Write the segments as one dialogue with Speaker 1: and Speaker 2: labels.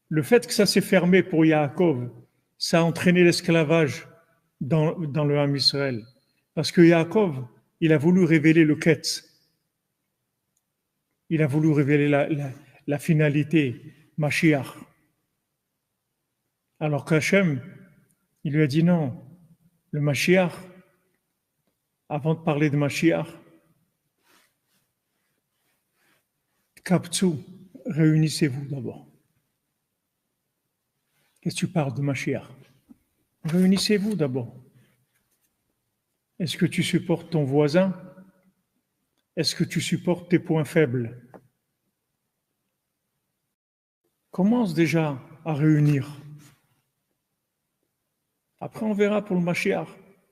Speaker 1: Le fait que ça s'est fermé pour Yaakov, ça a entraîné l'esclavage dans le Ham Israël. Parce que Yaakov, il a voulu révéler le Ketz. Il a voulu révéler la finalité, Mashiach. Alors qu'Hachem, il lui a dit non, le Mashiach, avant de parler de Mashiach, Kaptsu, réunissez-vous d'abord. Qu'est-ce que tu parles de Mashiach? Réunissez-vous d'abord. Est-ce que tu supportes ton voisin? Est-ce que tu supportes tes points faibles? Commence déjà à réunir. Après, on verra pour le Mashiach.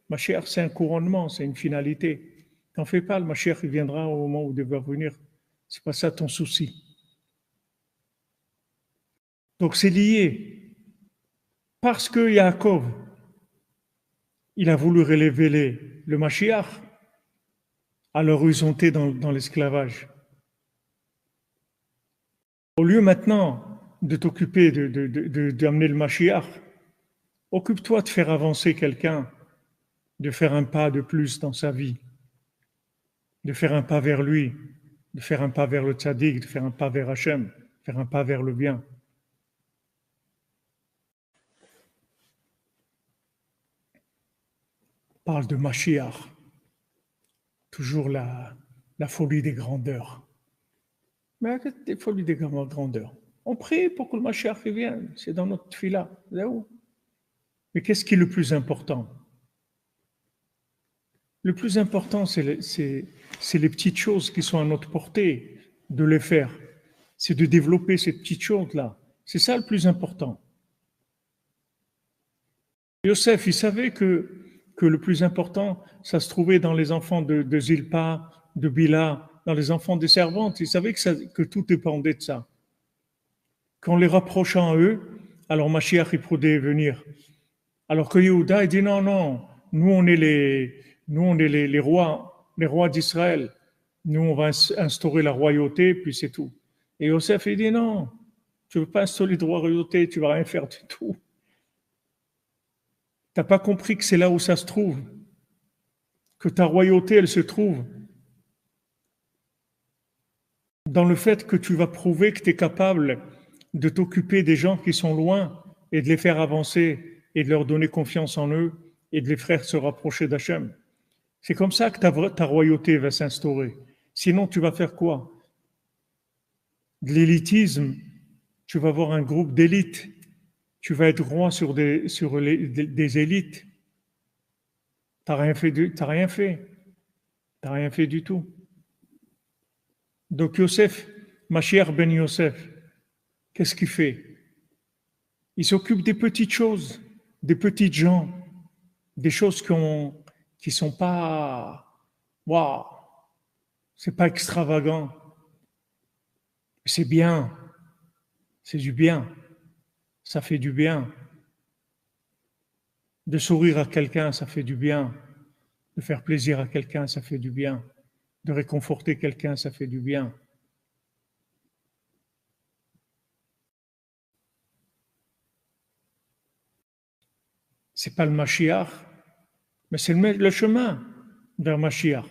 Speaker 1: Mashiach, c'est un couronnement, c'est une finalité. T'en fais pas, le Mashiach, il viendra au moment où il devra venir. C'est pas ça ton souci. Donc, c'est lié. Parce que Yaakov, il a voulu révéler le Mashiach, alors ils ont été dans l'esclavage. Au lieu maintenant de t'occuper d'amener le Mashiach, occupe-toi de faire avancer quelqu'un, de faire un pas de plus dans sa vie, de faire un pas vers lui, de faire un pas vers le tzaddik, de faire un pas vers Hachem, faire un pas vers le bien. On parle de Mashiach, toujours la folie des grandeurs. Mais des folies des grandeurs. On prie pour que le Mashiach revienne, c'est dans notre tefila. Mais qu'est-ce qui est le plus important? Le plus important, c'est les petites choses qui sont à notre portée, de les faire. C'est de développer ces petites choses-là. C'est ça le plus important. Yosef, il savait que le plus important, ça se trouvait dans les enfants de Zilpa, de Bila, dans les enfants des servantes. Il savait que tout dépendait de ça. Qu'en les rapprochant à eux, alors Mashiach, il pouvait venir. Alors que Yehuda, il dit non, non, nous on est les rois d'Israël. Nous, on va instaurer la royauté, puis c'est tout. Et Yosef, il dit non, tu ne veux pas instaurer de royauté, tu ne vas rien faire du tout. Tu n'as pas compris que c'est là où ça se trouve, que ta royauté, elle se trouve dans le fait que tu vas prouver que tu es capable de t'occuper des gens qui sont loin et de les faire avancer et de leur donner confiance en eux et de les faire se rapprocher d'Hachem. C'est comme ça que ta royauté va s'instaurer. Sinon, tu vas faire quoi? De l'élitisme, tu vas avoir un groupe d'élite. Tu vas être roi sur des élites. T'as rien fait, t'as rien fait. T'as rien fait du tout. Donc Yosef, Mashiach ben Yosef, qu'est-ce qu'il fait? Il s'occupe des petites choses, des petites gens, des choses qui sont pas, waouh, c'est pas extravagant. C'est bien, c'est du bien, ça fait du bien. De sourire à quelqu'un, ça fait du bien. De faire plaisir à quelqu'un, ça fait du bien. De réconforter quelqu'un, ça fait du bien. C'est pas le Mashiach, mais c'est le chemin vers Mashiach.